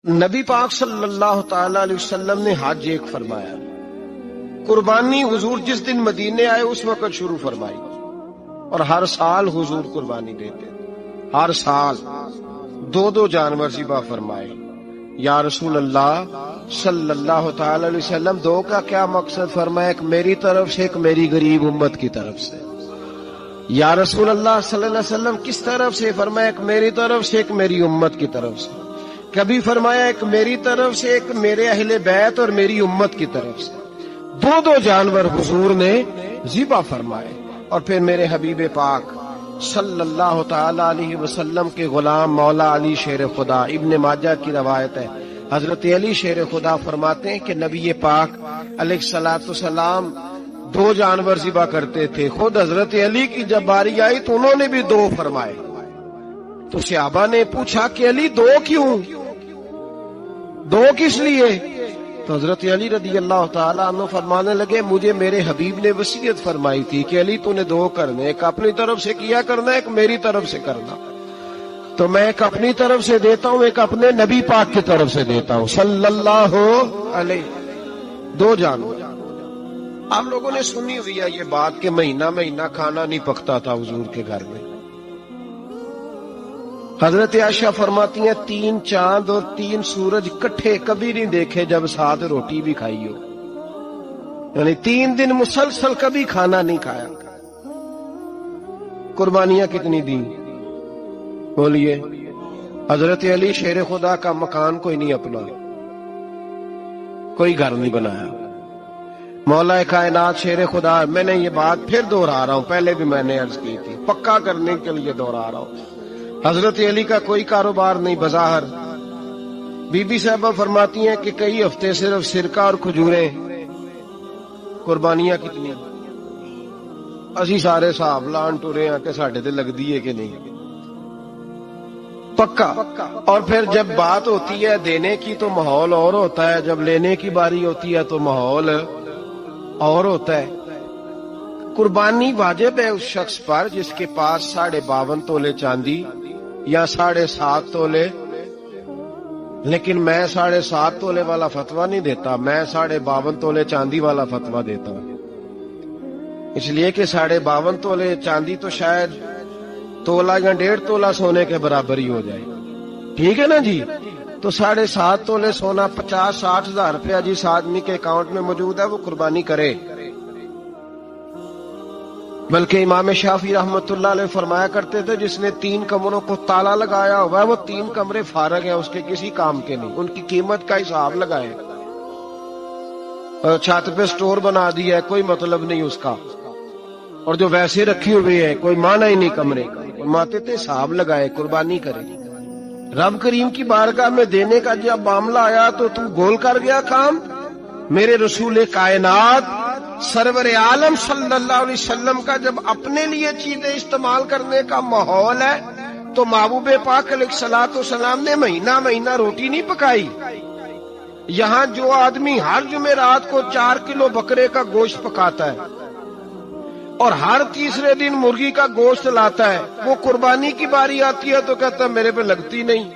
نبی پاک صلی اللہ تعالی علیہ وسلم نے حج ایک فرمایا، قربانی حضور جس دن مدینے آئے اس وقت شروع فرمائی، اور ہر سال حضور قربانی دیتے، ہر سال دو جانور ذبح فرمائے۔ یا رسول اللہ صلی اللہ تعالی علیہ وسلم، دو کا کیا مقصد فرمایا؟ ایک میری طرف سے، ایک میری غریب امت کی طرف سے۔ یا رسول اللہ صلی اللہ علیہ وسلم کس طرف سے فرمایا؟ ایک میری طرف سے، ایک میری امت کی طرف سے۔ کبھی فرمایا ایک میری طرف سے، ایک میرے اہل بیت اور میری امت کی طرف سے۔ دو جانور حضور نے ذبح فرمائے، اور پھر میرے حبیب پاک صلی اللہ تعالی علیہ وسلم کے غلام مولا علی شیر خدا، ابن ماجہ کی روایت ہے، حضرت علی شیر خدا فرماتے ہیں کہ نبی پاک علیہ الصلوۃ والسلام دو جانور ذبح کرتے تھے۔ خود حضرت علی کی جب باری آئی تو انہوں نے بھی دو فرمائے، تو صحابہ نے پوچھا کہ علی دو کیوں، دو کس لیے؟ تو حضرت علی رضی اللہ تعالیٰ عنہ فرمانے لگے، مجھے میرے حبیب نے وصیت فرمائی تھی کہ علی تو نے دو کرنے، ایک اپنی طرف سے کیا کرنا، ایک میری طرف سے کرنا، تو میں ایک اپنی طرف سے دیتا ہوں، ایک اپنے نبی پاک کی طرف سے دیتا ہوں صلی اللہ علیہ۔ دو جانور۔ آپ لوگوں نے سنی ہوئی ہے یہ بات کہ مہینہ کھانا نہیں پکتا تھا حضور کے گھر میں۔ حضرت عائشہ فرماتی ہیں 3 چاند اور 3 سورج کٹھے کبھی نہیں دیکھے جب ساتھ روٹی بھی کھائی ہو، یعنی 3 دن مسلسل کبھی کھانا نہیں کھایا۔ قربانیاں کتنی دی بولیے؟ حضرت علی شیر خدا کا مکان کوئی نہیں اپنا، کوئی گھر نہیں بنایا۔ مولا کائنات شیر خدا، میں نے یہ بات پھر دوہرا رہا ہوں، پہلے بھی میں نے عرض کی تھی، پکا کرنے کے لیے دوہرا رہا ہوں، حضرت علی کا کوئی کاروبار نہیں بظاہر۔ بی بی صاحبہ فرماتی ہیں کہ کئی ہفتے صرف سرکہ اور کھجوریں۔ قربانیاں کتنی؟ اسی سارے صاحب لان ٹورے ہیں کہ ساڈے تے لگ دی ہے کہ نہیں، پکا۔ اور پھر جب بات ہوتی ہے دینے کی تو ماحول اور ہوتا ہے، جب لینے کی باری ہوتی ہے تو ماحول اور ہوتا ہے۔ قربانی واجب ہے اس شخص پر جس کے پاس 52.5 تولے چاندی یا 7.5 تولے، لیکن میں 7.5 تولے والا فتویٰ نہیں دیتا، میں 52.5 تولے چاندی والا فتویٰ دیتا ہوں، اس لیے کہ 52.5 تولے چاندی تو شاید تولا یا 1.5 تولا سونے کے برابر ہی ہو جائے، ٹھیک ہے نا جی؟ تو 7.5 تولے سونا 50-60 ہزار روپیہ جس آدمی کے اکاؤنٹ میں موجود ہے وہ قربانی کرے۔ بلکہ امام شافعی رحمۃ اللہ علیہ فرمایا کرتے تھے جس نے 3 کمروں کو تالا لگایا ہوا ہے وہ 3 کمرے فارغ ہیں، اس کے کسی کام کے نہیں، ان کی قیمت کا حساب لگائے۔ چھت پہ سٹور بنا دیا ہے، کوئی مطلب نہیں اس کا، اور جو ویسے رکھی ہوئے ہیں کوئی معنی ہی نہیں کمرے کا، فرماتے تھے حساب لگائے، قربانی کرے۔ رب کریم کی بارگاہ میں دینے کا جب معاملہ آیا تو گول کر گیا کام۔ میرے رسول کائنات سرور عالم صلی اللہ علیہ وسلم کا جب اپنے لیے چیزیں استعمال کرنے کا ماحول ہے تو محبوب پاک علیہ الصلوۃ والسلام نے مہینہ روٹی نہیں پکائی۔ یہاں جو آدمی ہر جمعرات کو 4 کلو بکرے کا گوشت پکاتا ہے اور ہر تیسرے دن مرغی کا گوشت لاتا ہے، وہ قربانی کی باری آتی ہے تو کہتا ہے میرے پہ لگتی نہیں۔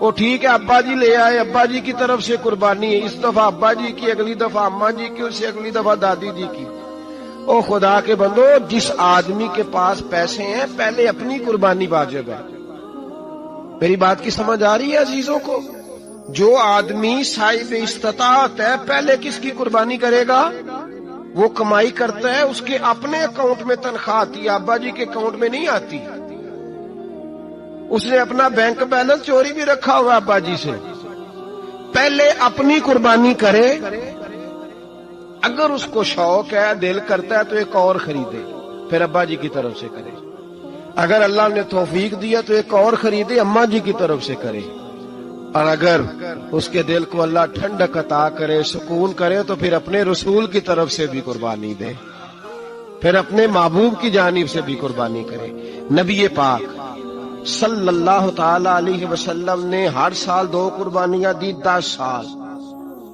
وہ ٹھیک ہے ابا جی لے آئے، ابا جی کی طرف سے قربانی ہے، اس دفعہ ابا جی کی، اگلی دفعہ اماں جی کی، اس سے اگلی دفعہ دادی جی کی۔ او خدا کے بندو، جس آدمی کے پاس پیسے ہیں پہلے اپنی قربانی واجب ہے۔ میری بات کی سمجھ آ رہی ہے عزیزوں کو؟ جو آدمی صاحب استطاعت ہے پہلے کس کی قربانی کرے گا؟ وہ کمائی کرتا ہے، اس کے اپنے اکاؤنٹ میں تنخواہ آتی ہے، ابا جی کے اکاؤنٹ میں نہیں آتی۔ اس نے اپنا بینک بیلنس چوری بھی رکھا ہوا ابا جی سے۔ پہلے اپنی قربانی کرے، اگر اس کو شوق ہے، دل کرتا ہے تو ایک اور خریدے، پھر ابا جی کی طرف سے کرے۔ اگر اللہ نے توفیق دیا تو ایک اور خریدے، اماں جی کی طرف سے کرے۔ اور اگر اس کے دل کو اللہ ٹھنڈک عطا کرے، سکون کرے، تو پھر اپنے رسول کی طرف سے بھی قربانی دے، پھر اپنے محبوب کی جانب سے بھی قربانی کرے۔ نبی پاک صلی اللہ تعالی علیہ وسلم نے ہر سال 2 قربانیاں دی، 10 سال،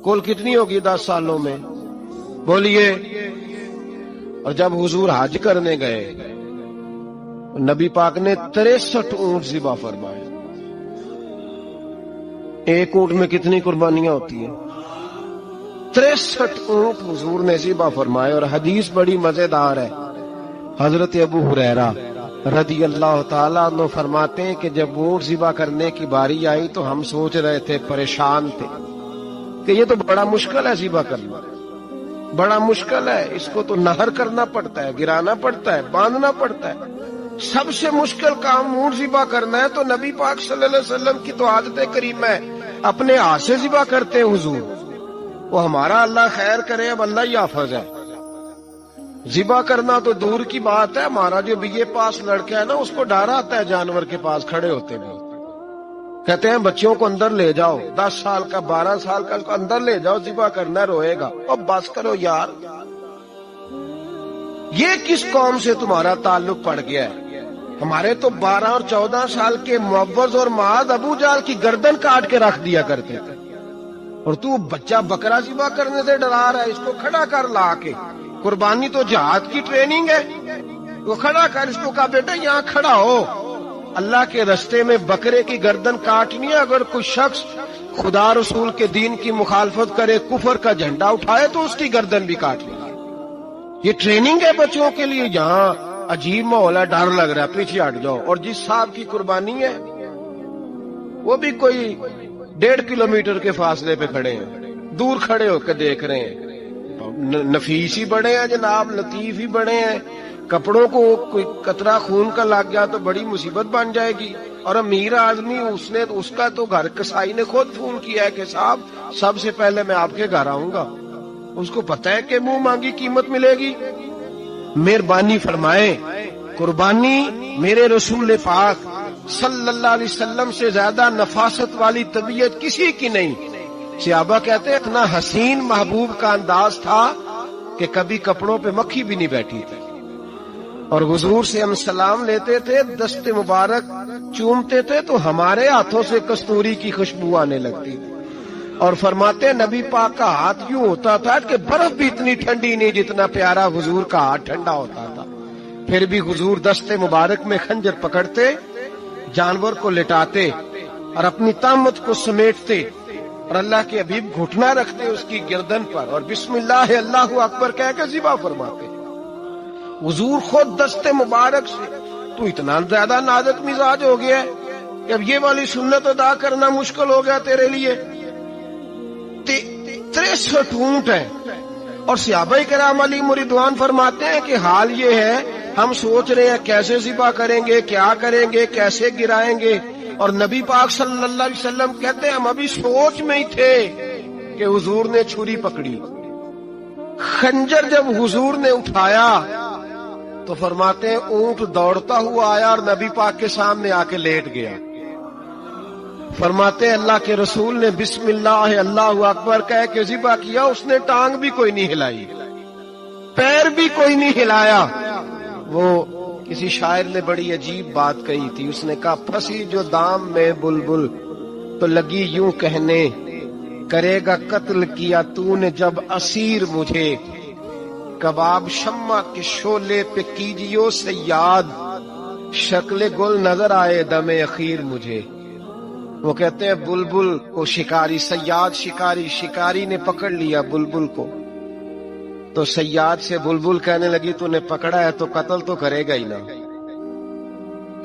کل کتنی ہوگی 10 سالوں میں بولیے؟ اور جب حضور حج کرنے گئے نبی پاک نے 63 اونٹ ذبح فرمائے، ایک اونٹ میں کتنی قربانیاں ہوتی ہیں؟ 63 اونٹ حضور نے ذبح فرمائے. اور حدیث بڑی مزیدار ہے. حضرت ابو ہریرہ رضی اللہ تعالیٰ عنہ فرماتے ہیں کہ جب اونٹ ذبح کرنے کی باری آئی تو ہم سوچ رہے تھے، پریشان تھے کہ یہ تو بڑا مشکل ہے ذبح کرنا، بڑا مشکل ہے. اس کو تو نہر کرنا پڑتا ہے، گرانا پڑتا ہے، باندھنا پڑتا ہے. سب سے مشکل کام اونٹ ذبح کرنا ہے. تو نبی پاک صلی اللہ علیہ وسلم کی تو عادت کریمہ ہے، اپنے ہاتھ سے ذبح کرتے ہیں حضور. وہ ہمارا اللہ خیر کرے، اب اللہ ہی حافظ ہے. ذبح کرنا تو دور کی بات ہے. ہمارا جو BA پاس لڑکا ہے نا، اس کو ڈر آتا ہے جانور کے پاس کھڑے ہوتے بھی. کہتے ہیں بچوں کو اندر لے جاؤ، 10 سال کا 12 سال کا، اس کو اندر لے جاؤ، ذبح کرنا روئے گا. اب بس کرو یار، یہ کس قوم سے تمہارا تعلق پڑ گیا ہے؟ ہمارے تو 12 اور 14 سال کے معوذ اور معاذ ابو جہل کی گردن کاٹ کے رکھ دیا کرتے تھے، اور تو بچہ بکرا ذبح کرنے سے ڈرا رہا ہے. اس کو کھڑا کر لا کے. قربانی تو جہاد کی ٹریننگ ہے. وہ کھڑا کر، اس کو کہا بیٹا یہاں کھڑا ہو. اللہ کے رستے میں بکرے کی گردن کاٹنی ہے. اگر کوئی شخص خدا رسول کے دین کی مخالفت کرے، کفر کا جھنڈا اٹھائے، تو اس کی گردن بھی کاٹ لے. یہ ٹریننگ ہے بچوں کے لیے. یہاں عجیب ماحول ہے، ڈر لگ رہا ہے، پیچھے ہٹ جاؤ. اور جس صاحب کی قربانی ہے وہ بھی کوئی 1.5 کلومیٹر کے فاصلے پہ کھڑے ہیں، دور کھڑے ہو کے دیکھ رہے ہیں. نفیس ہی بڑے ہیں جناب، لطیف ہی بڑے ہیں. کپڑوں کو کوئی قطرہ خون کا لگ گیا تو بڑی مصیبت بن جائے گی. اور امیر آدمی، اس کا تو گھر کسائی نے خود فون کیا ہے کہ صاحب سب سے پہلے میں آپ کے گھر آؤں گا. اس کو پتہ ہے کہ منہ مانگی قیمت ملے گی. مہربانی فرمائے، قربانی میرے رسول پاک صلی اللہ علیہ وسلم سے زیادہ نفاست والی طبیعت کسی کی نہیں. صحابہ کہتے ہیں اتنا حسین محبوب کا انداز تھا کہ کبھی کپڑوں پہ مکھی بھی نہیں بیٹھی تھی. اور حضور سے ہم سلام لیتے تھے، دست مبارک چومتے تھے تو ہمارے ہاتھوں سے کستوری کی خوشبو آنے لگتی تھی. اور فرماتے نبی پاک کا ہاتھ یوں ہوتا تھا کہ برف بھی اتنی ٹھنڈی نہیں جتنا پیارا حضور کا ہاتھ ٹھنڈا ہوتا تھا. پھر بھی حضور دست مبارک میں خنجر پکڑتے، جانور کو لٹاتے اور اپنی طامت کو سمیٹتے، اور اللہ کے حبیب گھٹنا رکھتے اس کی گردن پر، اور بسم اللہ اللہ اکبر کہہ کے ذبح فرماتے. حضور خود دست مبارک سے. تو اتنا زیادہ نازک مزاج ہو گیا ہے کہ اب یہ والی سنت ادا کرنا مشکل ہو گیا تیرے لیے. 63 اونٹ ہیں. اور صحابہ کرام علیہم رضوان فرماتے ہیں کہ حال یہ ہے، ہم سوچ رہے ہیں کیسے ذبح کریں گے، کیا کریں گے، کیسے گرائیں گے. اور نبی پاک صلی اللہ علیہ وسلم کہتے ہیں ہم ابھی سوچ میں ہی تھے کہ حضور نے چھری پکڑی. خنجر جب حضور نے اٹھایا تو فرماتے ہیں اونٹ دوڑتا ہوا آیا اور نبی پاک کے سامنے آ کے لیٹ گیا. فرماتے ہیں اللہ کے رسول نے بسم اللہ اللہ اکبر کہہ کے ذبح کیا. اس نے ٹانگ بھی کوئی نہیں ہلائی، پیر بھی کوئی نہیں ہلایا. وہ کسی شاعر نے بڑی عجیب بات کہی تھی. اس نے کہا پھنسی جو دام میں بلبل تو لگی یوں کہنے، کرے گا قتل کیا تو نے جب اسیر مجھے، کباب شمع کے شعلے پہ کیجیو صیاد، شکل گل نظر آئے دم اخیر مجھے. وہ کہتے ہیں بلبل کو شکاری، صیاد شکاری، شکاری نے پکڑ لیا بلبل کو تو صیاد سے بلبل کہنے لگی تو نے پکڑا ہے تو قتل تو کرے گا ہی نا،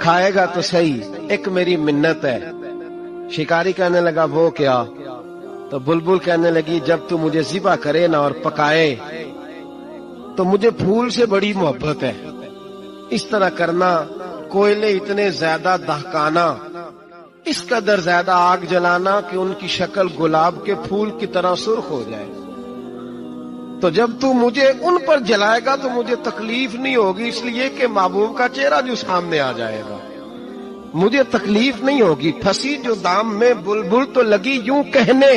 کھائے گا تو صحیح، ایک میری منت ہے. شکاری کہنے لگا وہ کیا؟ تو بلبل کہنے لگی جب تو مجھے ذبح کرے نا اور پکائے تو مجھے پھول سے بڑی محبت ہے. اس طرح کرنا، کوئلے اتنے زیادہ دہکانا، اس قدر زیادہ آگ جلانا کہ ان کی شکل گلاب کے پھول کی طرح سرخ ہو جائے. تو جب تو مجھے ان پر جلائے گا تو مجھے تکلیف نہیں ہوگی، اس لیے کہ محبوب کا چہرہ جو سامنے آ جائے گا مجھے تکلیف نہیں ہوگی. پھنسی جو دام میں بلبل تو لگی یوں کہنے،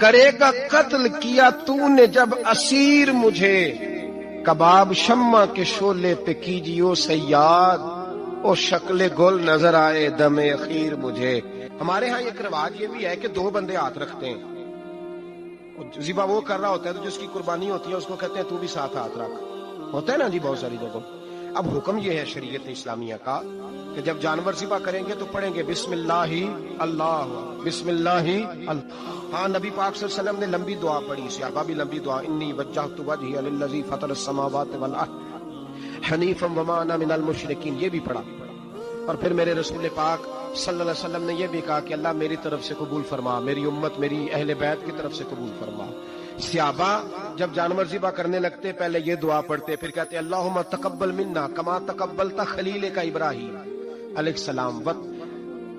کرے گا قتل کیا تو نے جب اسیر مجھے، کباب شمع کے شعلے پہ کیجیو صیاد، او شکل گل نظر آئے دم اخیر مجھے. ہمارے ہاں ایک رواج یہ بھی ہے کہ 2 بندے ہاتھ رکھتے ہیں. ذبح وہ کر رہا ہوتا ہے تو جس کی قربانی ہوتی ہے اس کو کہتے ہیں تو بھی ساتھ ہاتھ رکھ. ہوتا ہے نا جی بہت ساری جگہوں. اب حکم یہ ہے شریعت اسلامیہ کا کہ جب جانور ذبح کریں گے تو پڑھیں گے بسم اللہ اللہ، بسم اللہ اللہ۔ ہاں نبی پاک صلی اللہ علیہ وسلم نے لمبی دعا پڑھی، صحابہ بھی لمبی دعا، انی وجہت وجہی للذی فطر السماوات والارض حنیفا وما انا من المشرکین، یہ بھی پڑھا۔ اور پھر میرے رسول پاک صلی اللہ علیہ وسلم نے یہ بھی کہا کہ اللہ میری طرف سے قبول فرما، میری امت میری اہل بیت کی طرف سے قبول فرما۔ صحابہ جب جانور ذبح کرنے لگتے پہلے یہ دعا پڑھتے، پھر کہتے اللہم تقبل منا کما تقبلتا خلیل کا ابراہیم علیہ السلام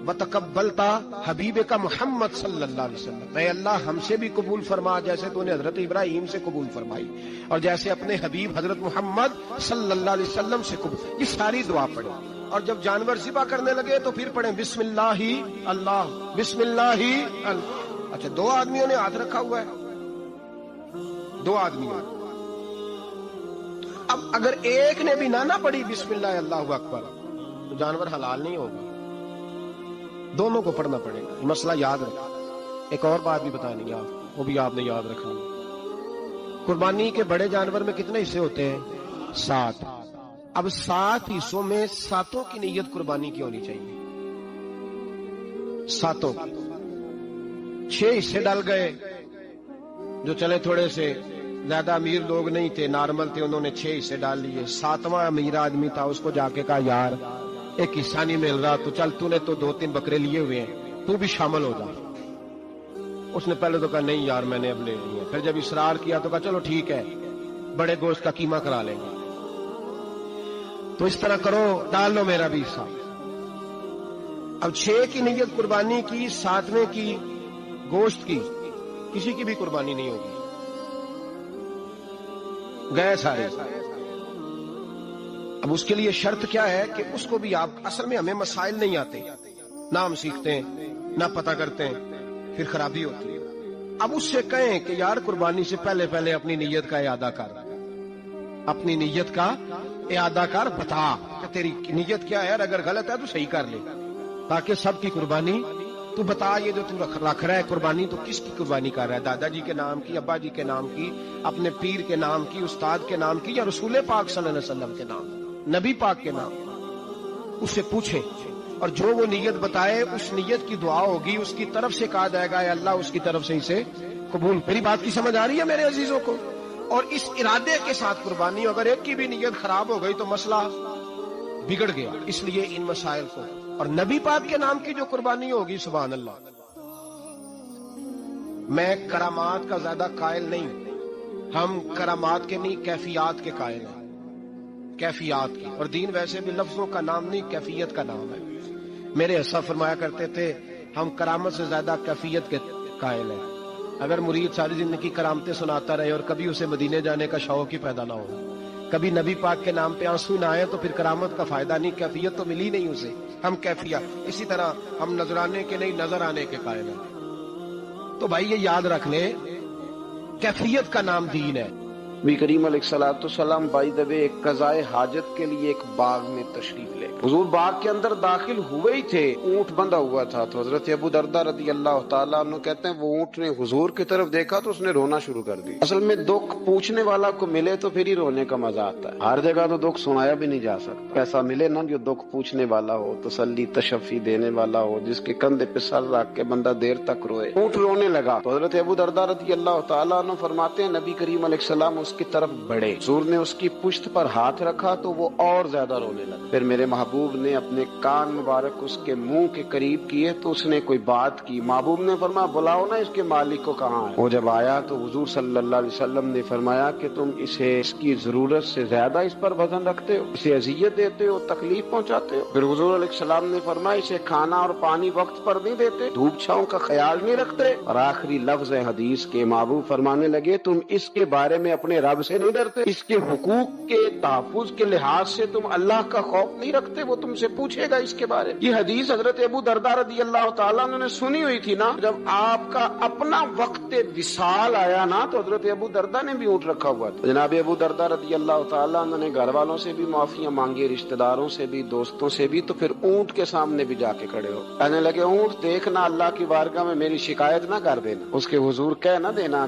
وتقبلتا حبیب کا محمد صلی اللہ علیہ وسلم، اے اللہ ہم سے بھی قبول فرما جیسے تو نے حضرت ابراہیم سے قبول فرمائی اور جیسے اپنے حبیب حضرت محمد صلی اللہ علیہ وسلم سے قبول۔ یہ ساری دعا پڑھیں، اور جب جانور ذبح کرنے لگے تو پھر پڑھیں بسم اللہ اللہ، بسم اللہ اللہ۔ اچھا دو آدمیوں نے ہاتھ رکھا ہوا ہے، دو آدمیوں، اب اگر ایک نے بھی نہ پڑھی بسم اللہ اللہ اکبر تو جانور حلال نہیں ہوگا، دونوں کو پڑھنا پڑے گا۔ مسئلہ یاد رکھا۔ ایک اور بات بھی بتانی ہے آپ کو، وہ بھی آپ نے یاد رکھنی ہے۔ قربانی کے بڑے جانور میں کتنے حصے ہوتے ہیں؟ 7۔ اب 7 حصوں میں 7 کی نیت قربانی کی ہونی چاہیے، 7 6 حصے ڈال گئے، جو چلے تھوڑے سے زیادہ امیر لوگ نہیں تھے، نارمل تھے، انہوں نے 6 حصے ڈال لیے۔ 7واں امیر آدمی تھا، اس کو جا کے کہا یار ایک حصہ نہیں مل رہا، تو چل تو نے تو 2-3 بکرے لیے ہوئے ہیں، تو بھی شامل ہو جا۔ اس نے پہلے تو کہا نہیں یار میں نے اب لے لیے، پھر جب اصرار کیا تو کہا چلو ٹھیک ہے بڑے گوشت کا قیمہ کرا لیں گے۔ تو اس طرح کرو، ڈال لو میرا بھی حصہ۔ اب 6 کی نیت قربانی کی، 7ویں کی گوشت کی، کسی کی بھی قربانی نہیں ہوگی، گئے سارے۔ اب اس کے لیے شرط کیا ہے کہ اس کو بھی آپ، اصل میں ہمیں مسائل نہیں آتے، نہ ہم سیکھتے ہیں نہ پتہ کرتے ہیں، پھر خرابی ہوتی ہے۔ اب اس سے کہیں کہ یار قربانی سے پہلے اپنی نیت کا اعادہ کر، اپنی نیت کا اعادہ کر، بتا کہ تیری نیت کیا ہے، اگر غلط ہے تو صحیح کر لے، تاکہ سب کی قربانی تو بتا۔ یہ جو تو رکھ رہا ہے قربانی، تو کس کی قربانی کر رہا ہے؟ دادا جی کے نام کی، ابا جی کے نام کی، اپنے پیر کے نام کی، استاد کے نام کی، یا رسول پاک صلی اللہ علیہ وسلم کے نام، نبی پاک کے نام؟ اس سے پوچھے، اور جو وہ نیت بتائے اس نیت کی دعا ہوگی، اس کی طرف سے کہا جائے گا اے اللہ اس کی طرف سے اسے قبول۔ میری بات کی سمجھ آ رہی ہے میرے عزیزوں کو؟ اور اس ارادے کے ساتھ قربانی، اگر ایک کی بھی نیت خراب ہو گئی تو مسئلہ بگڑ گیا۔ اس لیے ان مسائل کو، اور نبی پاک کے نام کی جو قربانی ہوگی، سبحان اللہ، میں کرامات کا زیادہ قائل نہیں، ہم کرامات کے نہیں کیفیات کے قائل ہیں، کیفیات کی۔ اور دین ویسے بھی لفظوں کا نام نہیں، کیفیت کا نام ہے۔ میرے حصہ فرمایا کرتے تھے ہم کرامت سے زیادہ کیفیت کے قائل ہیں۔ اگر مرید ساری زندگی کرامتیں سناتا رہے اور کبھی اسے مدینے جانے کا شوق ہی پیدا نہ ہو، کبھی نبی پاک کے نام پہ آنسو نہ آئے، تو پھر کرامت کا فائدہ نہیں، کیفیت تو ملی نہیں اسے، ہم کیفیت۔ اسی طرح ہم نظرانے کے نہیں نظر آنے کے قائل ہیں۔ تو بھائی یہ یاد رکھ لیں، کیفیت کا نام دین ہے۔ نبی کریم علیہ الصلوۃ والسلام بائی دبے ایک قضائے حاجت کے لیے ایک باغ میں تشریف لے، حضور باغ کے اندر داخل ہوئے ہی تھے، اونٹ بندھا ہوا تھا، تو حضرت ابو درداء رضی اللہ تعالیٰ عنہ کہتے ہیں وہ اونٹ نے حضور کی طرف دیکھا تو اس نے رونا شروع کر دیا۔ اصل میں دکھ پوچھنے والا کو ملے تو پھر ہی رونے کا مزہ آتا ہے، ہر جگہ تو دکھ سنایا بھی نہیں جا سکتا۔ ایسا ملے نا جو دکھ پوچھنے والا ہو، تسلی تشفی دینے والا ہو، جس کے کندھے پہ سر رکھ کے بندہ دیر تک روئے۔ اونٹ رونے لگا تو حضرت ابو درداء رضی اللہ تعالیٰ عنہ فرماتے ہیں نبی کریم علیہ السلام اس کی طرف بڑھے، حضور نے اس کی پشت پر ہاتھ رکھا تو وہ اور زیادہ رونے لگا۔ پھر میرے محبوب نے اپنے کان مبارک اس کے منہ کے قریب کیے تو اس نے کوئی بات کی، محبوب نے فرمایا بلاؤ نا اس کے مالک کو کہاں ہے۔ وہ جب آیا تو حضور صلی اللہ علیہ وسلم نے فرمایا کہ تم اسے اس کی ضرورت سے زیادہ اس پر وزن رکھتے ہو، اسے اذیت دیتے ہو، تکلیف پہنچاتے ہو۔ پھر حضور علیہ السلام نے فرمایا اسے کھانا اور پانی وقت پر نہیں دیتے، دھوپ چھاؤں کا خیال نہیں رکھتے۔ اور آخری لفظ ہے حدیث کے، محبوب فرمانے لگے تم اس کے بارے میں اپنے رب سے نہیں ڈرتے، اس کے حقوق کے تحفظ کے لحاظ سے تم اللہ کا خوف نہیں رکھتے، وہ تم سے پوچھے گا اس کے بارے میں۔ یہ حدیث حضرت ابو درداء رضی اللہ تعالیٰ عنہ نے سنی ہوئی تھی نا، جب آپ کا اپنا وقت وصال آیا نا تو حضرت ابو درداء نے بھی اونٹ رکھا ہوا تھا۔ جناب ابو درداء رضی اللہ تعالیٰ عنہ نے گھر والوں سے بھی معافیاں مانگی، رشتہ داروں سے بھی، دوستوں سے بھی، تو پھر اونٹ کے سامنے بھی جا کے کھڑے ہو کہنے لگے اونٹ دیکھنا اللہ کی بارگاہ میں میری شکایت نہ کر دینا، اس کے حضور کہہ نہ دینا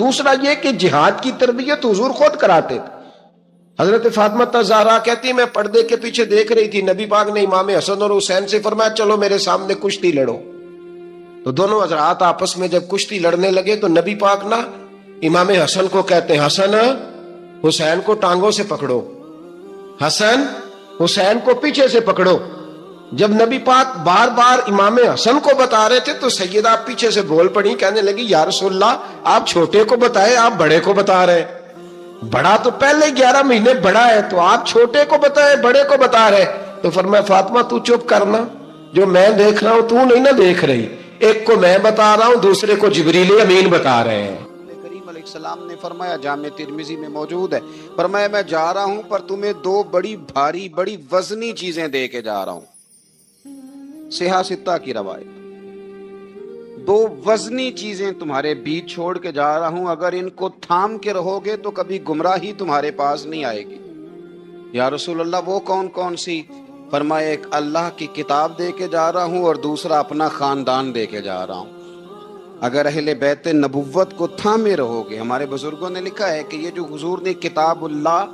دوسرا یہ کہ جہاد کی تربیت حضور خود کراتے تھے. حضرت فاطمہ زہرا کہتی میں پردے کے پیچھے دیکھ رہی تھی، نبی پاک نے امام حسن اور حسین سے فرمایا چلو میرے سامنے کشتی لڑو. تو دونوں حضرات آپس میں جب کشتی لڑنے لگے تو نبی پاک نا امام حسن کو کہتے ہیں حسن حسین کو ٹانگوں سے پکڑو، حسن حسین کو پیچھے سے پکڑو. جب نبی پاک بار بار امام حسن کو بتا رہے تھے تو سیدہ پیچھے سے بول پڑی، کہنے لگی یا رسول اللہ آپ چھوٹے کو بتائے، آپ بڑے کو بتا رہے. بڑا تو پہلے 11 مہینے بڑا ہے، تو آپ چھوٹے کو بتائے بڑے کو بتا رہے. تو فرمایا فاطمہ تو چپ کرنا، جو میں دیکھ رہا ہوں تو نہیں نہ دیکھ رہی، ایک کو میں بتا رہا ہوں دوسرے کو جبریل امین بتا رہے ہیں. کریم علیہ السلام نے فرمایا، جامع ترمذی میں موجود ہے، فرمایا میں جا رہا ہوں پر تمہیں 2 بڑی بھاری بڑی وزنی چیزیں دے کے جا رہا ہوں. صحیح ستہ کی روایت، 2 وزنی چیزیں تمہارے بیچ چھوڑ کے جا رہا ہوں، اگر ان کو تھام کے رہو گے تو کبھی گمراہی تمہارے پاس نہیں آئے گی. یا رسول اللہ وہ کون کون سی؟ فرمایا ایک اللہ کی کتاب دے کے جا رہا ہوں اور دوسرا اپنا خاندان دے کے جا رہا ہوں. اگر اہل بیت نبوت کو تھامے رہو گے، ہمارے بزرگوں نے لکھا ہے کہ یہ جو حضور نے کتاب اللہ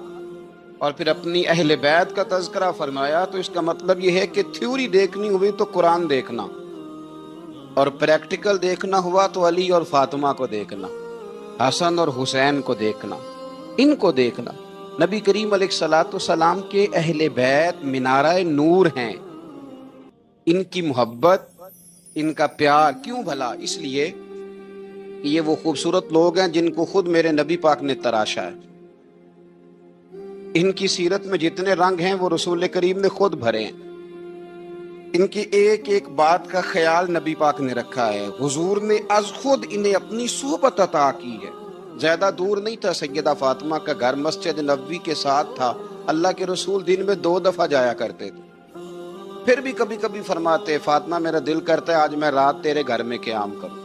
اور پھر اپنی اہل بیت کا تذکرہ فرمایا تو اس کا مطلب یہ ہے کہ تھیوری دیکھنی ہوئی تو قرآن دیکھنا، اور پریکٹیکل دیکھنا ہوا تو علی اور فاطمہ کو دیکھنا، حسن اور حسین کو دیکھنا، ان کو دیکھنا. نبی کریم علیہ الصلوۃ والسلام کے اہل بیت منارہ نور ہیں. ان کی محبت، ان کا پیار کیوں بھلا؟ اس لیے کہ یہ وہ خوبصورت لوگ ہیں جن کو خود میرے نبی پاک نے تراشا ہے. ان کی سیرت میں جتنے رنگ ہیں وہ رسول کریم نے خود بھرے ہیں. ان کی ایک ایک بات کا خیال نبی پاک نے رکھا ہے. حضور نے از خود انہیں اپنی صحبت عطا کی ہے. زیادہ دور نہیں تھا سیدہ فاطمہ کا گھر، مسجد نبوی کے ساتھ تھا. اللہ کے رسول دن میں 2 دفعہ جایا کرتے تھے. پھر بھی کبھی کبھی فرماتے فاطمہ میرا دل کرتا ہے آج میں رات تیرے گھر میں قیام کروں.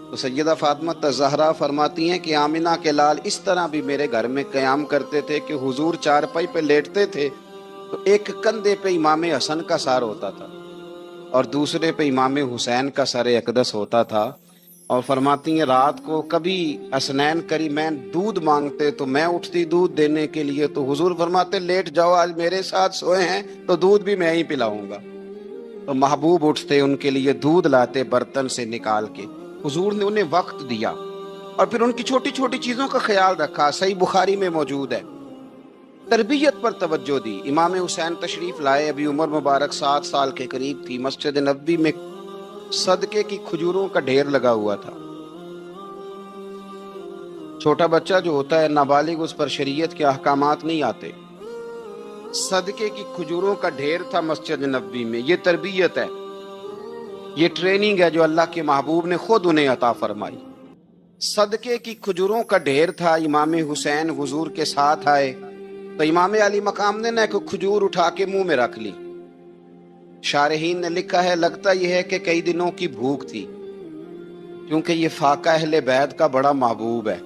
تو سیدہ فاطمہ زہرا فرماتی ہیں کہ آمنہ کے لال اس طرح بھی میرے گھر میں قیام کرتے تھے کہ حضور چارپائی پہ لیٹتے تھے تو ایک کندھے پہ امام حسن کا سر ہوتا تھا اور دوسرے پہ امام حسین کا سر اقدس ہوتا تھا. اور فرماتی ہیں رات کو کبھی حسنین کریمین دودھ مانگتے تو میں اٹھتی دودھ دینے کے لیے تو حضور فرماتے لیٹ جاؤ آج میرے ساتھ سوئے ہیں تو دودھ بھی میں ہی پلاؤں گا. تو محبوب اٹھتے ان کے لیے دودھ لاتے برتن سے نکال کے. حضور نے انہیں وقت دیا اور پھر ان کی چھوٹی چھوٹی چیزوں کا خیال رکھا. صحیح بخاری میں موجود ہے. تربیت پر توجہ دی. امام حسین تشریف لائے، ابھی عمر مبارک 7 سال کے قریب تھی. مسجد نبوی میں صدقے کی کھجوروں کا ڈھیر لگا ہوا تھا. چھوٹا بچہ جو ہوتا ہے نابالغ، اس پر شریعت کے احکامات نہیں آتے. صدقے کی کھجوروں کا ڈھیر تھا مسجد نبوی میں. یہ تربیت ہے، یہ ٹریننگ ہے جو اللہ کے محبوب نے خود انہیں عطا فرمائی. صدقے کی کھجوروں کا ڈھیر تھا. امام حسین حضور کے ساتھ آئے تو امام علی مقام نے ایک کھجور اٹھا کے منہ میں رکھ لی. شارحین نے لکھا ہے لگتا یہ ہے کہ کئی دنوں کی بھوک تھی، کیونکہ یہ فاقہ اہل بیت کا بڑا محبوب ہے.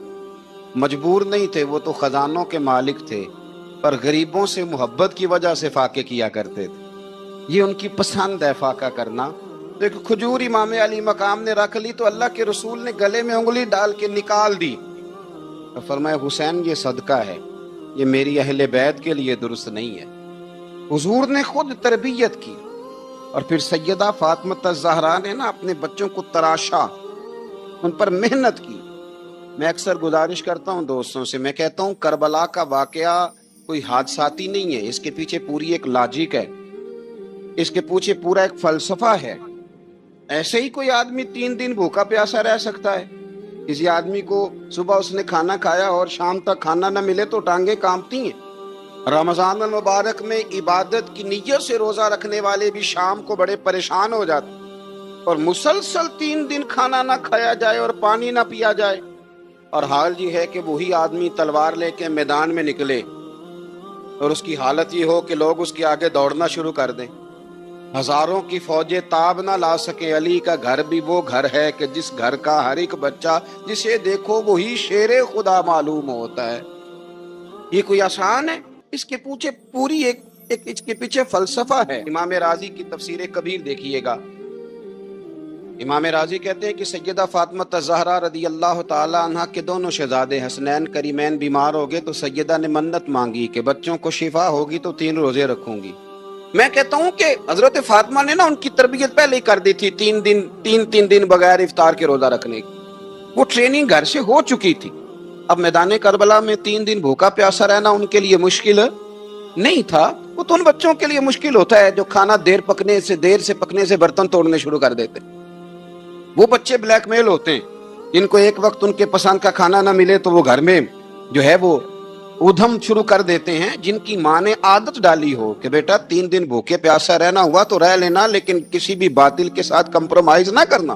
مجبور نہیں تھے، وہ تو خزانوں کے مالک تھے، پر غریبوں سے محبت کی وجہ سے فاقے کیا کرتے تھے. یہ ان کی پسند ہے فاقہ کرنا. تو ایک کھجور امام علی مقام نے رکھ لی تو اللہ کے رسول نے گلے میں انگلی ڈال کے نکال دی. فرمایا حسین یہ صدقہ ہے، یہ میری اہل بیت کے لیے درست نہیں ہے. حضور نے خود تربیت کی. اور پھر سیدہ فاطمہ زہرا نے اپنے بچوں کو تراشا، ان پر محنت کی. میں اکثر گزارش کرتا ہوں دوستوں سے، میں کہتا ہوں کربلا کا واقعہ کوئی حادثاتی نہیں ہے، اس کے پیچھے پوری ایک لاجک ہے، اس کے پیچھے پورا ایک فلسفہ ہے. ایسے ہی کوئی آدمی 3 دن بھوکا پیاسا رہ سکتا ہے؟ کسی آدمی کو صبح اس نے کھانا کھایا اور شام تک کھانا نہ ملے تو ٹانگیں کانپتی ہیں. رمضان المبارک میں عبادت کی نیت سے روزہ رکھنے والے بھی شام کو بڑے پریشان ہو جاتے، اور مسلسل 3 دن کھانا نہ کھایا جائے اور پانی نہ پیا جائے. اور حال یہ ہے کہ وہی آدمی تلوار لے کے میدان میں نکلے اور اس کی حالت یہ ہو کہ لوگ اس کے آگے دوڑنا شروع کر دیں. ہزاروں کی فوجیں تاب نہ لا سکیں. علی کا گھر بھی وہ گھر ہے کہ جس گھر کا ہر ایک بچہ جسے دیکھو وہی شیر خدا معلوم ہوتا ہے. یہ کوئی آسان ہے؟ اس کے پیچھے پوری اس کے پیچھے فلسفہ ہے. امام راضی کی تفسیر کبیر دیکھیے گا. امام راضی کہتے ہیں کہ سیدہ فاطمہ زہرا رضی اللہ تعالی عنہ کے دونوں شہزادے حسنین کریمین بیمار ہو گئے تو سیدہ نے منت مانگی کہ بچوں کو شفا ہوگی تو 3 روزے رکھوں گی۔ میں کہتا ہوں کہ حضرت فاطمہ نے ان کی تربیت پہلے ہی کر دی تھی، 3 دن بغیر افطار کے روزہ رکھنے کی، وہ ٹریننگ گھر سے ہو چکی تھی۔ اب میدان کربلا میں 3 دن بھوکا پیاسا رہنا ان کے لیے مشکل نہیں تھا، وہ تو ان بچوں کے لیے مشکل ہوتا ہے جو کھانا دیر سے پکنے سے برتن توڑنے شروع کر دیتے۔ وہ بچے بلیک میل ہوتے ہیں جن کو ایک وقت ان کے پسند کا کھانا نہ ملے تو وہ گھر میں جو ہے وہ ادھم شروع کر دیتے ہیں، جن کی ماں نے عادت ڈالی ہو کہ بیٹا 3 دن بھوکے پیاسا رہنا ہوا تو رہ لینا، لیکن کسی بھی باطل کے ساتھ کمپرومائز نہ کرنا،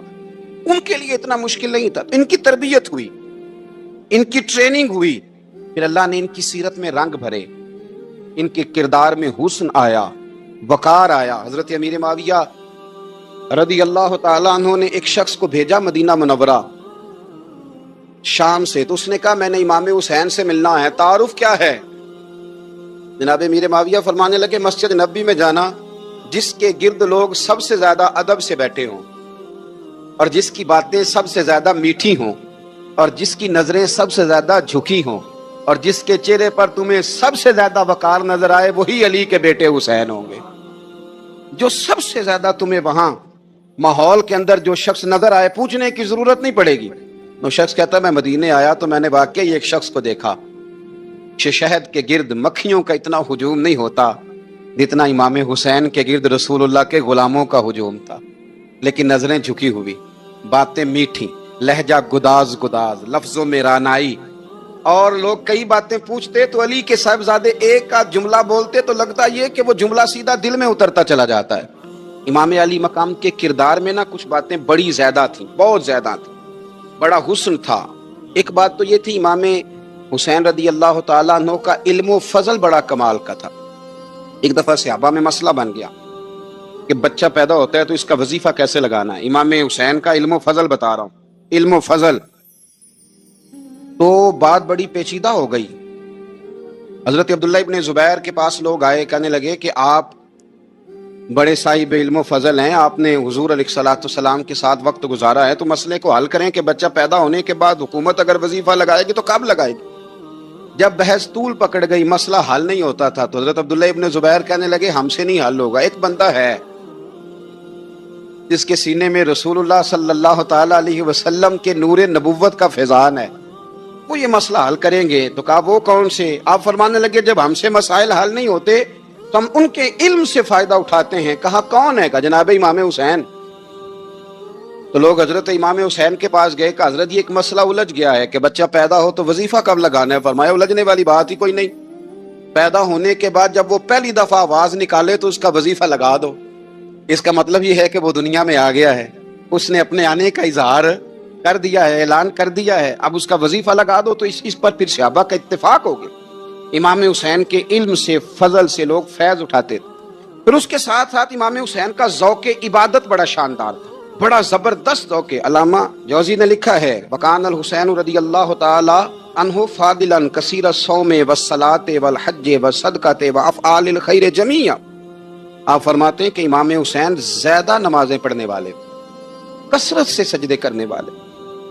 ان کے لیے اتنا مشکل نہیں تھا۔ ان کی تربیت ہوئی، ان کی ٹریننگ ہوئی، پھر اللہ نے ان کی سیرت میں رنگ بھرے، ان کے کردار میں حسن آیا، وقار آیا۔ حضرت امیر معاویہ رضی اللہ تعالیٰ عنہ نے ایک شخص کو بھیجا مدینہ منورہ شام سے، تو اس نے کہا میں نے امام حسین سے ملنا ہے، تعارف کیا ہے؟ جناب امیر معاویہ فرمانے لگے مسجد نبوی میں جانا جس کے گرد لوگ سب سے زیادہ ادب سے بیٹھے ہوں اور جس کی باتیں سب سے زیادہ میٹھی ہوں اور جس کی نظریں سب سے زیادہ جھکی ہوں اور جس کے چہرے پر تمہیں سب سے زیادہ وقار نظر آئے وہی علی کے بیٹے حسین ہوں گے۔ جو سب سے زیادہ تمہیں وہاں ماحول کے اندر جو شخص نظر آئے پوچھنے کی ضرورت نہیں پڑے گی۔ وہ شخص کہتا ہے میں مدینے آیا تو میں نے واقعی ایک شخص کو دیکھا، شہد کے گرد مکھیوں کا اتنا ہجوم نہیں ہوتا جتنا امام حسین کے گرد رسول اللہ کے غلاموں کا ہجوم تھا، لیکن نظریں جھکی ہوئی، باتیں میٹھی، لہجہ گداز لفظوں میں رانائی، اور لوگ کئی باتیں پوچھتے تو علی کے صاحبزادے ایک آدھ جملہ بولتے تو لگتا یہ کہ وہ جملہ سیدھا دل میں اترتا چلا جاتا ہے۔ امام علی مقام کے کردار میں کچھ باتیں بڑی زیادہ تھیں، بہت زیادہ تھیں، بڑا حسن تھا۔ ایک بات تو یہ تھی امام حسین رضی اللہ تعالیٰ عنہ کا علم و فضل بڑا کمال کا تھا۔ ایک دفعہ صحابہ میں مسئلہ بن گیا کہ بچہ پیدا ہوتا ہے تو اس کا وظیفہ کیسے لگانا ہے۔ امام حسین کا علم و فضل بتا رہا ہوں، علم و فضل، تو بات بڑی پیچیدہ ہو گئی۔ حضرت عبداللہ ابن زبیر کے پاس لوگ آئے، کہنے لگے کہ آپ بڑے صاحب علم و فضل ہیں، آپ نے حضور علیہ الصلوۃ والسلام کے ساتھ وقت گزارا ہے، تو مسئلے کو حل کریں کہ بچہ پیدا ہونے کے بعد حکومت اگر وظیفہ لگائے گی تو کب لگائے گی؟ جب بحث طول پکڑ گئی، مسئلہ حل نہیں ہوتا تھا، تو حضرت عبداللہ ابن زبیر کہنے لگے ہم سے نہیں حل ہوگا، ایک بندہ ہے جس کے سینے میں رسول اللہ صلی اللہ تعالی علیہ وسلم کے نور نبوت کا فیضان ہے، وہ یہ مسئلہ حل کریں گے۔ تو کہا وہ کون سے؟ آپ فرمانے لگے جب ہم سے مسائل حل نہیں ہوتے تو ہم ان کے علم سے فائدہ اٹھاتے ہیں۔ کہا کون ہے؟ کہا جناب امام حسین۔ تو لوگ حضرت امام حسین کے پاس گئے، کہ حضرت یہ ایک مسئلہ الجھ گیا ہے کہ بچہ پیدا ہو تو وظیفہ کب لگانا ہے؟ فرمایا الجھنے والی بات ہی کوئی نہیں، پیدا ہونے کے بعد جب وہ پہلی دفعہ آواز نکالے تو اس کا وظیفہ لگا دو۔ اس کا مطلب یہ ہے کہ وہ دنیا میں آ گیا ہے، اس نے اپنے آنے کا اظہار کر دیا ہے، اعلان کر دیا ہے، اب اس کا وظیفہ لگا دو۔ تو اس پر پھر صحابہ کا اتفاق ہو گیا۔ امام حسین کے علم سے، فضل سے لوگ فیض اٹھاتے تھے۔ پھر اس کے ساتھ ساتھ امام حسین کا ذوق عبادت بڑا شاندار تھا، بڑا زبردست ذوق۔ علامہ جوزی نے لکھا ہے وکان الحسین رضی اللہ تعالی عنہ فاضلا کثیر الصوم والصلاۃ والحج والصدقۃ وافعال الخیر جمیعا۔ آپ فرماتے ہیں کہ امام حسین زیادہ نمازیں پڑھنے والے، کثرت سے سجدے کرنے والے،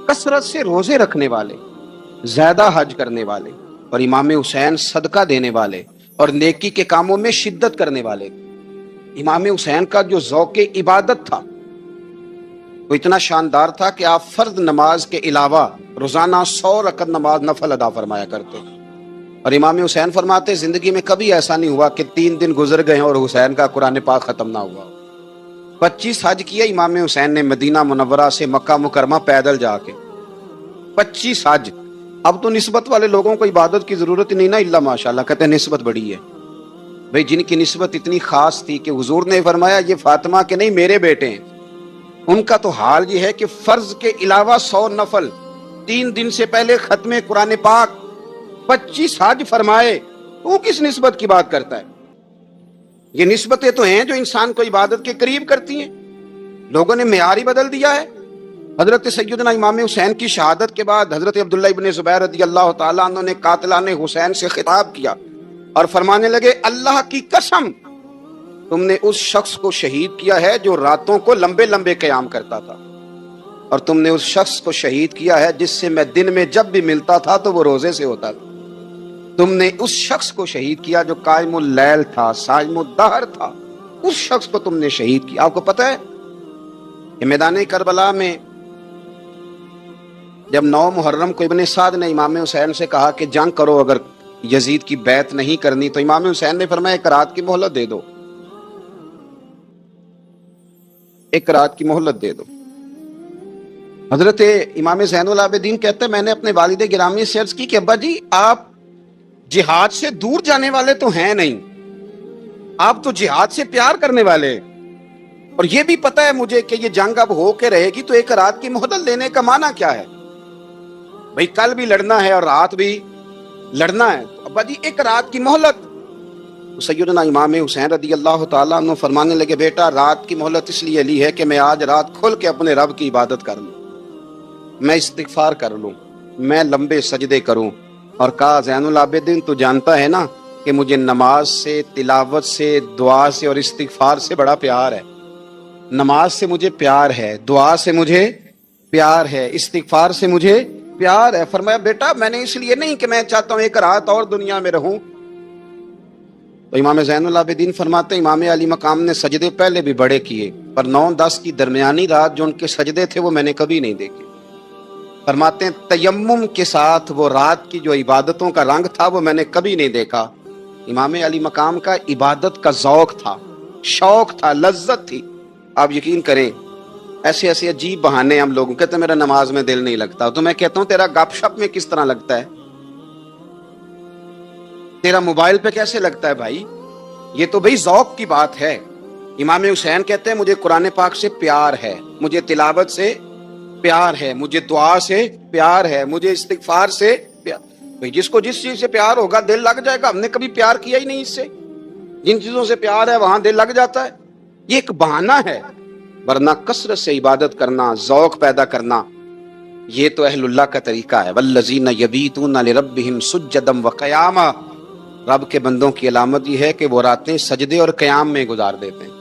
کثرت سے روزے رکھنے والے، زیادہ حج کرنے والے، اور امام حسین صدقہ دینے والے اور نیکی کے کاموں میں شدت کرنے والے۔ امام حسین کا جو ذوق عبادت تھا وہ اتنا شاندار تھا کہ آپ فرض نماز کے علاوہ روزانہ 100 رکعت نماز نفل ادا فرمایا کرتے۔ اور امام حسین فرماتے زندگی میں کبھی ایسا نہیں ہوا کہ 3 دن گزر گئے اور حسین کا قرآن پاک ختم نہ ہوا۔ 25 حج کیا امام حسین نے مدینہ منورہ سے مکہ مکرمہ پیدل جا کے، 25 حج۔ اب تو نسبت والے لوگوں کو عبادت کی ضرورت نہیں نا، اللہ ماشاءاللہ کہتے ہیں نسبت بڑی ہے۔ بھئی جن کی نسبت اتنی خاص تھی کہ حضور نے فرمایا یہ فاطمہ کے نہیں میرے بیٹے ہیں، ان کا تو حال یہ ہے کہ فرض کے علاوہ 100 نفل، 3 دن سے پہلے ختم قرآن پاک، 25 حج فرمائے، وہ کس نسبت کی بات کرتا ہے؟ یہ نسبتیں تو ہیں جو انسان کو عبادت کے قریب کرتی ہیں۔ لوگوں نے معیار ہی بدل دیا ہے۔ حضرت سیدنا امام حسین کی شہادت کے بعد حضرت عبداللہ ابن زبیر رضی اللہ تعالیٰ عنہ نے قاتلان حسین سے خطاب کیا اور فرمانے لگے اللہ کی قسم تم نے اس شخص کو شہید کیا ہے جو راتوں کو لمبے لمبے قیام کرتا تھا، اور تم نے اس شخص کو شہید کیا ہے جس سے میں دن میں جب بھی ملتا تھا تو وہ روزے سے ہوتا تھا. تم نے اس شخص کو شہید کیا جو قائم اللیل تھا، صائم الدہر تھا. اس شخص کو تم نے شہید کیا. آپ کو پتہ ہے کہ میدان کربلا میں جب 9 محرم کو ابن سعد نے امام حسین سے کہا کہ جنگ کرو، اگر یزید کی بیعت نہیں کرنی، تو امام حسین نے فرمایا ایک رات کی مہلت دے دو، ایک رات کی مہلت دے دو. حضرت امام زین العابدین کہتے ہیں میں نے اپنے والد گرامی سے عرض کی کہ ابا جی آپ جہاد سے دور جانے والے تو ہیں نہیں، آپ تو جہاد سے پیار کرنے والے ہیں، اور یہ بھی پتہ ہے مجھے کہ یہ جنگ اب ہو کے رہے گی، تو ایک رات کی مہلت لینے کا معنی کیا ہے؟ بھئی کل بھی لڑنا ہے اور رات بھی لڑنا ہے، تو ابا جی ایک رات کی مہلت. سیدنا امام حسین رضی اللہ تعالیٰ عنہ فرمانے لگے بیٹا رات کی مہلت اس لیے لی ہے کہ میں آج رات کھل کے اپنے رب کی عبادت کر لوں، میں استغفار کر لوں، میں لمبے سجدے کروں. اور کہا زین العابدین تو جانتا ہے نا کہ مجھے نماز سے، تلاوت سے، دعا سے اور استغفار سے بڑا پیار ہے. نماز سے مجھے پیار ہے، دعا سے مجھے پیار ہے، استغفار سے مجھے پیار ہے. فرمایا بیٹا میں نے اس لیے نہیں کہ میں چاہتا ہوں ایک رات اور دنیا میں رہوں. تو امام زین العابدین فرماتے ہیں امام علی مقام نے سجدے پہلے بھی بڑے کیے، پر 9-10 کی درمیانی رات جو ان کے سجدے تھے وہ میں نے کبھی نہیں دیکھے. فرماتے ہیں تیمم کے ساتھ وہ رات کی جو عبادتوں کا رنگ تھا وہ میں نے کبھی نہیں دیکھا. امام علی مقام کا عبادت کا ذوق تھا، شوق تھا، لذت تھی. آپ یقین کریں ایسے ایسے عجیب بہانے ہم لوگوں کہتے ہیں میرا نماز میں دل نہیں لگتا، تو میں کہتا ہوں تیرا گپ شپ میں کس طرح لگتا ہے، تیرا موبائل پہ کیسے لگتا ہے بھائی؟ یہ تو بھائی ذوق کی بات ہے. امام حسین کہتے ہیں مجھے قرآن پاک سے پیار ہے، مجھے تلاوت سے پیار ہے، مجھے دعا سے پیار ہے، مجھے استغفار سے پیار. بھائی جس کو جس چیز سے پیار ہوگا دل لگ جائے گا. ہم نے کبھی پیار کیا ہی نہیں اس سے، جن چیزوں سے پیار ہے وہاں دل لگ جاتا ہے. یہ ایک بہانہ ہے، ورنہ کثرت سے عبادت کرنا، ذوق پیدا کرنا، یہ تو اہل اللہ کا طریقہ ہے. والذین یبیتون لربہم سجدا وقیاما، رب کے بندوں کی علامت یہ ہے کہ وہ راتیں سجدے اور قیام میں گزار دیتے ہیں.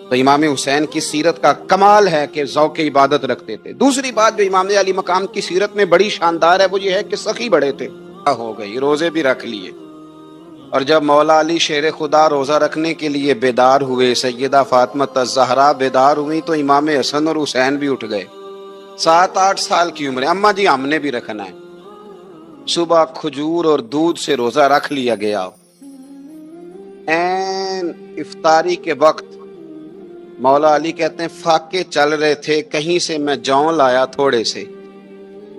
تو امام حسین کی سیرت کا کمال ہے کہ ذوق عبادت رکھتے تھے. دوسری بات جو امام علی مقام کی سیرت میں بڑی شاندار ہے وہ یہ ہے کہ سخی بڑے تھے. ہو گئی روزے بھی رکھ لیے، اور جب مولا علی شیر خدا روزہ رکھنے کے لیے بیدار ہوئے، سیدہ فاطمہ الزہرا بیدار ہوئی، تو امام حسن اور حسین بھی اٹھ گئے. 7-8 سال کی عمر، اماں جی ہم نے بھی رکھنا ہے. صبح کھجور اور دودھ سے روزہ رکھ لیا گیا. این افطاری کے وقت مولا علی کہتے ہیں فاقے چل رہے تھے، کہیں سے میں جون لایا تھوڑے سے.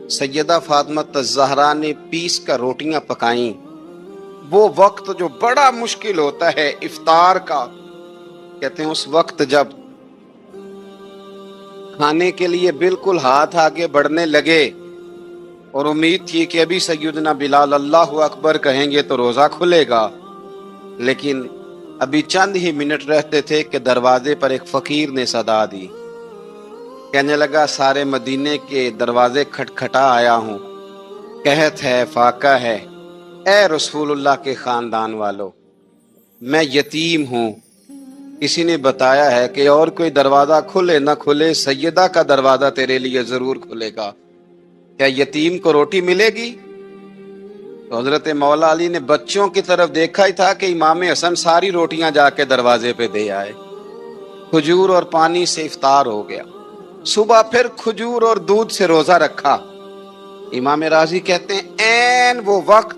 سیدہ فاطمہ الزہرا نے پیس کر روٹیاں پکائیں. وہ وقت جو بڑا مشکل ہوتا ہے افطار کا، کہتے ہیں اس وقت جب کھانے کے لیے بالکل ہاتھ آگے بڑھنے لگے اور امید تھی کہ ابھی سیدنا بلال اللہ اکبر کہیں گے تو روزہ کھلے گا، لیکن ابھی چند ہی منٹ رہتے تھے کہ دروازے پر ایک فقیر نے صدا دی. کہنے لگا سارے مدینے کے دروازے کھٹکھٹا آیا ہوں، قحط ہے، فاقہ ہے، اے رسول اللہ کے خاندان والو میں یتیم ہوں. کسی نے بتایا ہے کہ اور کوئی دروازہ کھلے نہ کھلے سیدہ کا دروازہ تیرے لیے ضرور کھلے گا. کیا یتیم کو روٹی ملے گی؟ تو حضرت مولا علی نے بچوں کی طرف دیکھا ہی تھا کہ امام حسن ساری روٹیاں جا کے دروازے پہ دے آئے. کھجور اور پانی سے افطار ہو گیا. صبح پھر کھجور اور دودھ سے روزہ رکھا. امام راضی کہتے ہیں این وہ وقت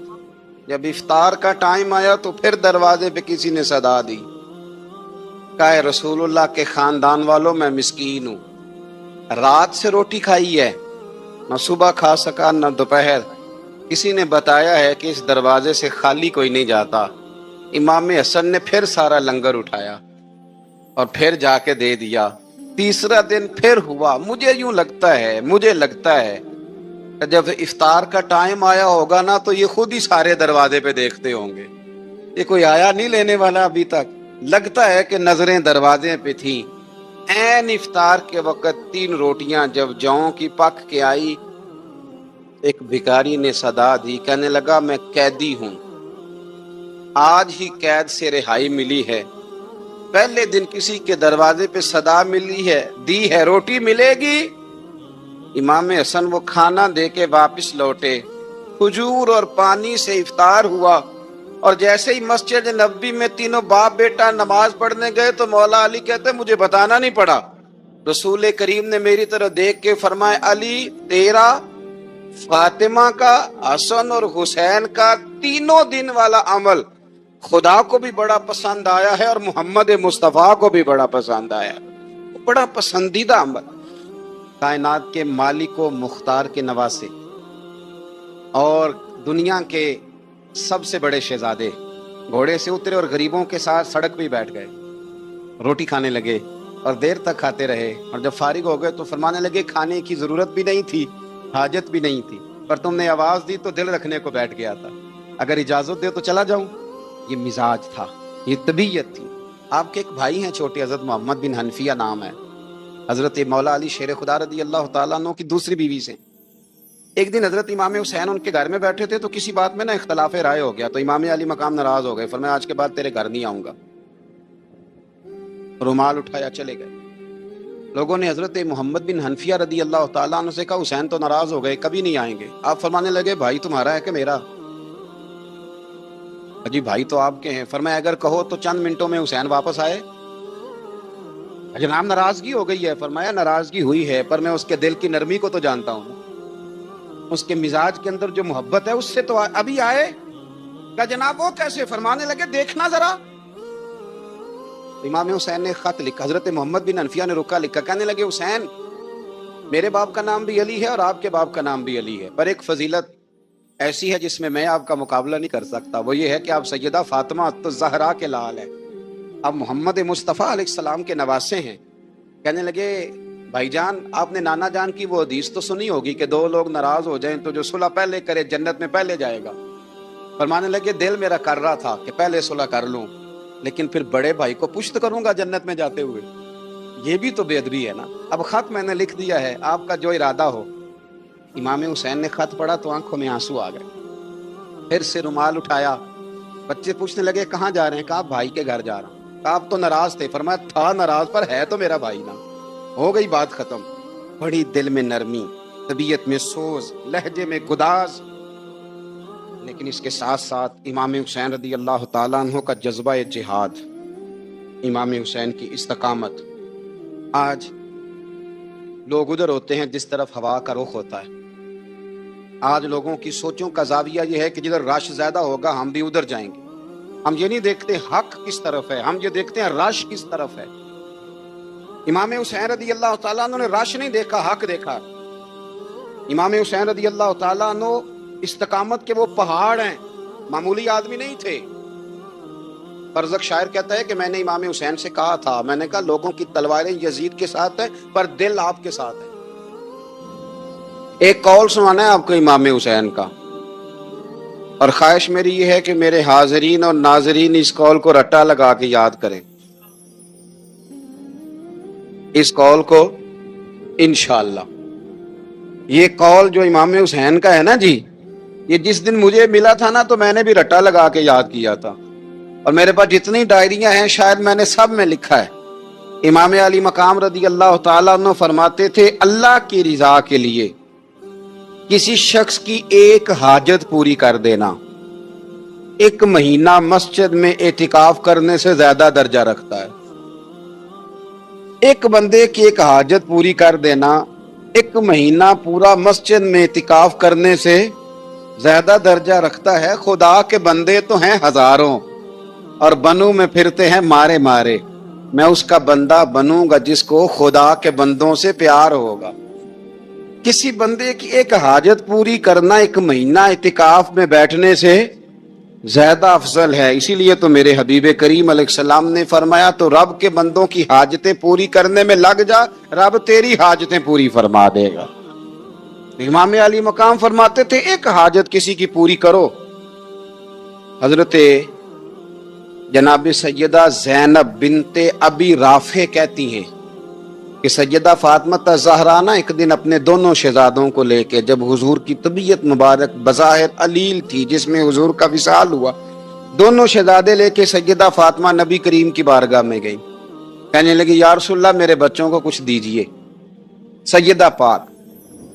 جب افطار کا ٹائم آیا تو پھر دروازے پہ کسی نے صدا دی. کہا اے رسول اللہ کے خاندان والوں میں مسکین ہوں، رات سے روٹی کھائی ہے، نہ صبح کھا سکا نہ دوپہر. کسی نے بتایا ہے کہ اس دروازے سے خالی کوئی نہیں جاتا. امام حسن نے پھر سارا لنگر اٹھایا اور پھر جا کے دے دیا. تیسرا دن پھر ہوا. مجھے لگتا ہے کہ جب افطار کا ٹائم آیا ہوگا نا تو یہ خود ہی سارے دروازے پہ دیکھتے ہوں گے، یہ کوئی آیا نہیں لینے والا ابھی تک. لگتا ہے کہ نظریں دروازے پہ تھیں. این افطار کے وقت 3 روٹیاں جب جوں کی پک کے آئی، ایک بھکاری نے صدا دی. کہنے لگا میں قیدی ہوں، آج ہی قید سے رہائی ملی ہے. پہلے دن کسی کے دروازے پہ صدا ملی ہے، دی ہے روٹی ملے گی. امام حسن وہ کھانا دے کے واپس لوٹے، کھجور اور پانی سے افطار ہوا، اور جیسے ہی مسجد نبوی میں تینوں باپ بیٹا نماز پڑھنے گئے تو مولا علی کہتے مجھے بتانا نہیں پڑا، رسول کریم نے میری طرف دیکھ کے فرمایا علی تیرا، فاطمہ کا، حسن اور حسین کا تینوں دن والا عمل خدا کو بھی بڑا پسند آیا ہے اور محمد مصطفیٰ کو بھی بڑا پسند آیا، بڑا پسندیدہ عمل۔ کائنات کے مالک و مختار کے نواسے اور دنیا کے سب سے بڑے شہزادے گھوڑے سے اترے اور غریبوں کے ساتھ سڑک پہ بیٹھ گئے، روٹی کھانے لگے اور دیر تک کھاتے رہے، اور جب فارغ ہو گئے تو فرمانے لگے کھانے کی ضرورت بھی نہیں تھی، حاجت بھی نہیں تھی، پر تم نے آواز دی تو دل رکھنے کو بیٹھ گیا تھا، اگر اجازت دے تو چلا جاؤں۔ یہ مزاج تھا، یہ طبیعت تھی۔ آپ کے ایک بھائی ہیں چھوٹے، حضرت محمد بن حنفیہ نام ہے، حضرت مولا علی شیر خدا رضی اللہ تعالیٰ عنہ کی دوسری بیوی سے۔ ایک دن حضرت امام حسین ان کے گھر میں بیٹھے تھے تو کسی بات میں نا اختلاف رائے ہو گیا، تو امام علی مقام ناراض ہو گئے، فرمایا آج کے بعد تیرے گھر نہیں آؤں گا، رومال اٹھایا چلے گئے۔ لوگوں نے حضرت محمد بن حنفیہ رضی اللہ تعالیٰ عنہ سے کہا حسین تو ناراض ہو گئے، کبھی نہیں آئیں گے۔ آپ فرمانے لگے بھائی تمہارا ہے کہ میرا؟ جی بھائی تو آپ کے ہیں۔ فرمایا اگر کہو تو چند منٹوں میں حسین واپس آئے۔ جناب ناراضگی ہو گئی ہے۔ فرمایا ناراضگی ہوئی ہے پر میں اس کے دل کی نرمی کو تو جانتا ہوں، اس کے مزاج کے اندر جو محبت ہے اس سے تو ابھی آئے۔ کہ جناب وہ کیسے؟ فرمانے لگے دیکھنا ذرا۔ امام حسین نے خط لکھا، حضرت محمد بن حنفیہ نے رکا لکھا، کہنے لگے حسین میرے باپ کا نام بھی علی ہے اور آپ کے باپ کا نام بھی علی ہے، پر ایک فضیلت ایسی ہے جس میں میں آپ کا مقابلہ نہیں کر سکتا، وہ یہ ہے کہ آپ سیدہ فاطمہ الزہرا کے لال ہیں، آپ محمد مصطفیٰ علیہ السلام کے نواسے ہیں۔ کہنے لگے بھائی جان آپ نے نانا جان کی وہ حدیث تو سنی ہوگی کہ دو لوگ ناراض ہو جائیں تو جو صلح پہلے کرے جنت میں پہلے جائے گا۔ فرمانے لگے دل میرا کر رہا تھا کہ پہلے صلح کر لوں، لیکن پھر بڑے بھائی کو پشت کروں گا جنت میں جاتے ہوئے، یہ بھی تو بے ادبی ہے نا۔ اب خط میں نے لکھ دیا ہے، آپ کا جو ارادہ ہو۔ امام حسین نے خط پڑھا تو آنکھوں میں آنسو آ گئے، پھر سے رومال اٹھایا۔ بچے پوچھنے لگے کہاں جا رہے ہیں؟ کہا بھائی کے گھر جا رہا ہوں۔ کہا آپ تو ناراض تھے؟ فرمایا تھا ناراض پر ہے تو میرا بھائی نا، ہو گئی بات ختم۔ بڑی دل میں نرمی، طبیعت میں سوز، لہجے میں گداز، لیکن اس کے ساتھ ساتھ امام حسین رضی اللہ تعالیٰ عنہ کا جذبہ جہاد، امام حسین کی استقامت۔ آج لوگ ادھر ہوتے ہیں جس طرف ہوا کا رخ ہوتا ہے، آج لوگوں کی سوچوں کا زاویہ یہ ہے کہ جدھر رش زیادہ ہوگا ہم بھی ادھر جائیں گے۔ ہم یہ نہیں دیکھتے حق کس طرف ہے، ہم یہ دیکھتے ہیں رش کس طرف ہے۔ امام حسین رضی اللہ تعالیٰ عنہ نے رش نہیں دیکھا، حق دیکھا۔ امام حسین رضی اللہ تعالیٰ عنہ استقامت کے وہ پہاڑ ہیں، معمولی آدمی نہیں تھے۔ برزخ شاعر کہتا ہے کہ میں نے امام حسین سے کہا تھا، میں نے کہا لوگوں کی تلواریں یزید کے ساتھ ہیں پر دل آپ کے ساتھ ہے۔ ایک قول سنانا ہے آپ کو امام حسین کا، اور خواہش میری یہ ہے کہ میرے حاضرین اور ناظرین اس قول کو رٹا لگا کے یاد کریں، اس قول کو انشاءاللہ۔ یہ قول جو امام حسین کا ہے نا جی، یہ جس دن مجھے ملا تھا نا تو میں نے بھی رٹا لگا کے یاد کیا تھا، اور میرے پاس جتنی ڈائریاں ہیں شاید میں نے سب میں لکھا ہے۔ امام علی مقام رضی اللہ تعالیٰ عنہ فرماتے تھے اللہ کی رضا کے لیے کسی شخص کی ایک حاجت پوری کر دینا ایک مہینہ مسجد میں اعتکاف کرنے سے زیادہ درجہ رکھتا ہے۔ ایک بندے کی ایک حاجت پوری کر دینا ایک مہینہ پورا مسجد میں اعتکاف کرنے سے زیادہ درجہ رکھتا ہے۔ خدا کے بندے تو ہیں ہزاروں اور بنوں میں پھرتے ہیں مارے مارے، میں اس کا بندہ بنوں گا جس کو خدا کے بندوں سے پیار ہوگا۔ کسی بندے کی ایک حاجت پوری کرنا ایک مہینہ اعتکاف میں بیٹھنے سے زیادہ افضل ہے۔ اسی لیے تو میرے حبیب کریم علیہ السلام نے فرمایا تو رب کے بندوں کی حاجتیں پوری کرنے میں لگ جا، رب تیری حاجتیں پوری فرما دے گا۔ امام علی مقام فرماتے تھے ایک حاجت کسی کی پوری کرو۔ حضرت جناب سیدہ زینب بنت ابی رافع کہتی ہیں کہ سیدہ فاطمہ الزہرا نا ایک دن اپنے دونوں شہزادوں کو لے کے، جب حضور کی طبیعت مبارک بظاہر علیل تھی جس میں حضور کا وصال ہوا، دونوں شہزادے لے کے سیدہ فاطمہ نبی کریم کی بارگاہ میں گئی، کہنے لگی یا رسول اللہ میرے بچوں کو کچھ دیجئے۔ سیدہ پاک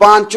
5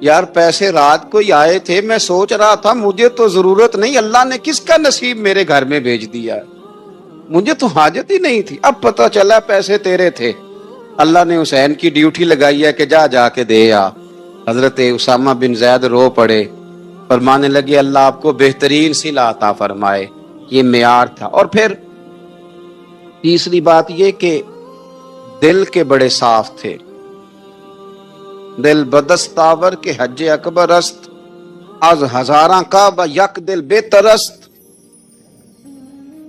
یار پیسے رات کو ہی آئے تھے، میں سوچ رہا تھا مجھے تو ضرورت نہیں، اللہ نے کس کا نصیب میرے گھر میں بھیج دیا، مجھے تو حاجت ہی نہیں تھی، اب پتہ چلا پیسے تیرے تھے۔ اللہ نے حسین کی ڈیوٹی لگائی ہے کہ جا کے دے آ۔ حضرت اسامہ بن زید رو پڑے، فرمانے لگے اللہ آپ کو بہترین صلہ عطا فرمائے۔ یہ معیار تھا۔ اور پھر تیسری بات یہ کہ دل کے بڑے صاف تھے، دل بدستاور کے حج اکبر است، از ہزاراں کعبہ یک دل بہتر است۔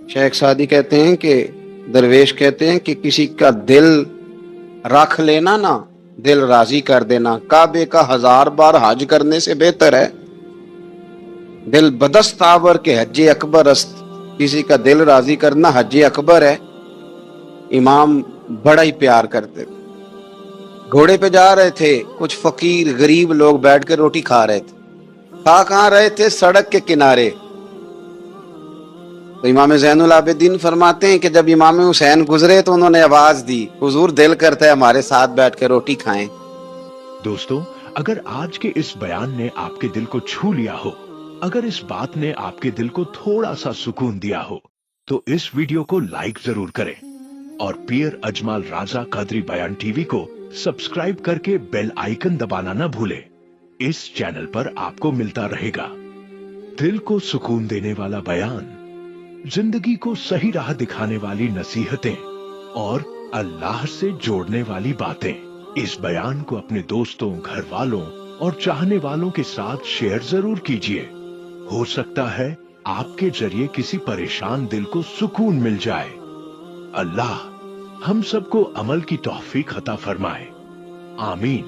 شیخ سعدی کہتے ہیں کہ درویش کہتے ہیں کہ کسی کا دل رکھ لینا نا، دل راضی کر دینا، کعبے کا 1000 بار حج کرنے سے بہتر ہے۔ دل بدستاور کے حج اکبر است، کسی کا دل راضی کرنا حج اکبر ہے۔ امام بڑا ہی پیار کرتے تھے، گھوڑے پہ جا رہے تھے، کچھ فقیر غریب لوگ بیٹھ کے روٹی کھا رہے تھے، کہاں رہے تھے؟ سڑک کے کنارے۔ تو امام زین العابدین فرماتے ہیں کہ جب امام حسین گزرے تو انہوں نے آواز دی، حضور دل کرتا ہے ہمارے ساتھ بیٹھ کے روٹی کھائیں۔ دوستو، اگر آج کے اس بیان نے آپ کے دل کو چھو لیا ہو، اگر اس بات نے آپ کے دل کو تھوڑا سا سکون دیا ہو، تو اس ویڈیو کو لائک ضرور کریں اور پیر اجمال راضا قادری بیان ٹی وی کو سبسکرائب کر کے بیل آئیکن دبانا نہ بھولیں۔ اس چینل پر آپ کو ملتا رہے گا دل کو سکون دینے والا بیان، زندگی کو صحیح راہ دکھانے والی نصیحتیں اور اللہ سے جوڑنے والی باتیں۔ اس بیان کو اپنے دوستوں، گھر والوں اور چاہنے والوں کے ساتھ شیئر ضرور کیجیے، ہو سکتا ہے آپ کے ذریعے کسی پریشان دل کو سکون مل جائے۔ اللہ ہم سب کو عمل کی توفیق عطا فرمائے، آمین۔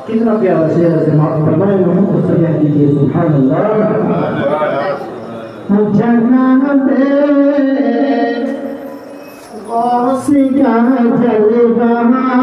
کتنا پیارا شعر سے فرمائے محمد صلی اللہ علیہ وسلم، سبحان اللہ۔ جنت غوث کا جلوہ